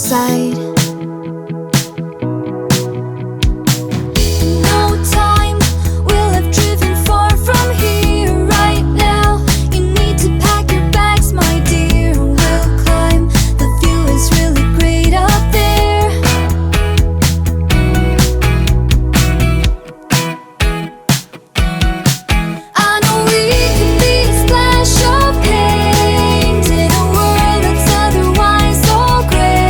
side. No time, we'll have driven far from here. Right now, you need to pack your bags, my dear. We'll climb, the view is really great up there. I know we could be a splash of paint in a world that's otherwise so gray.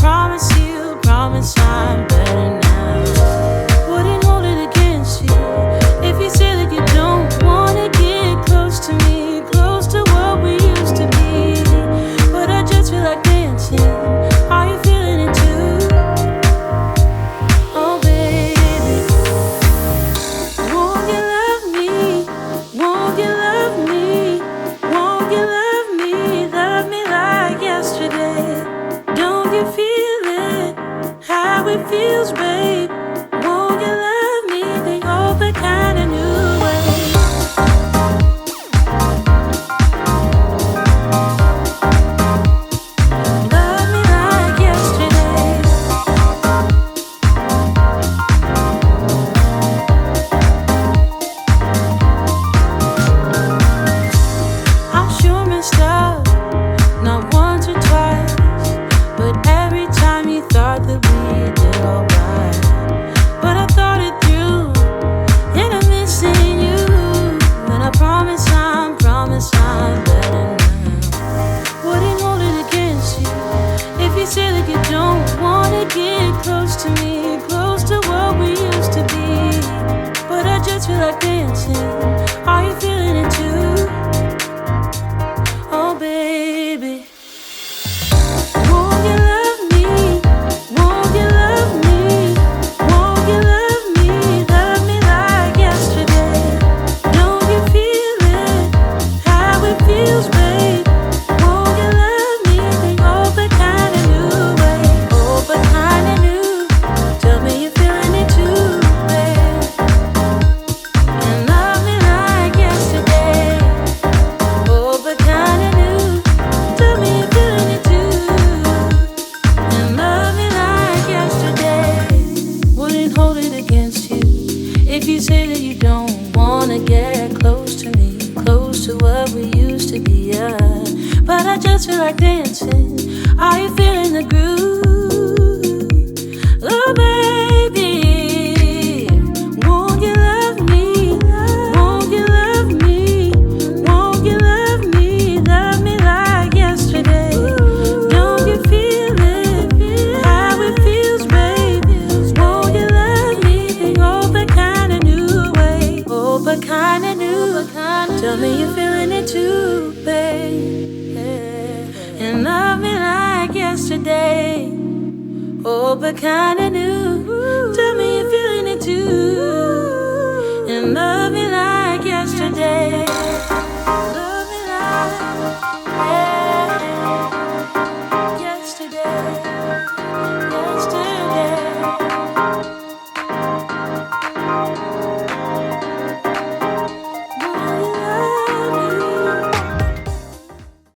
promise I'm better now. Wouldn't hold it against you if you say that you don't wanna get close to me, close to what we used to be. But I just feel like dancing. Are you feeling it too? Oh baby, won't you love me? Won't you love me? Won't you love me? Love me like yesterday. Don't you feel it? How it feels, babe. Won't you love me the old kind of new way? Love me like yesterday. I'm sure messed up, not once or twice, but every time you thought that we did alright. But I thought it through, and I'm missing you. And I promise I'm better now. Wouldn't hold it against you if you say that you don't wanna get close to me, close to what we used to be. But I just feel like dancing. Are you feeling it too? Oh baby, won't you love me? Won't you love me? Won't you love me? Love me like yesterday. Don't you feel it? How it feels, babe. Won't you love me the old but kinda new way? Old but kinda new. Tell me you're feeling it too, babe. And love me like yesterday. Old but kinda new. Tell me you're feeling it too. And love me like yesterday. Wouldn't hold it against you if you say that you don't wanna get close to me, close to what we used to be. Yeah. But I just feel like dancing. Are you feeling the groove? Oh baby, won't you love me? Won't you love me? Won't you love me? Love me like yesterday. Don't you feel it? How it feels, babe. Won't you love me the old but kinda new way? Old but kinda new. Tell me you're feeling it too, babe. And love me like yesterday. Old but kinda new. Tell me you're feeling it too. And love me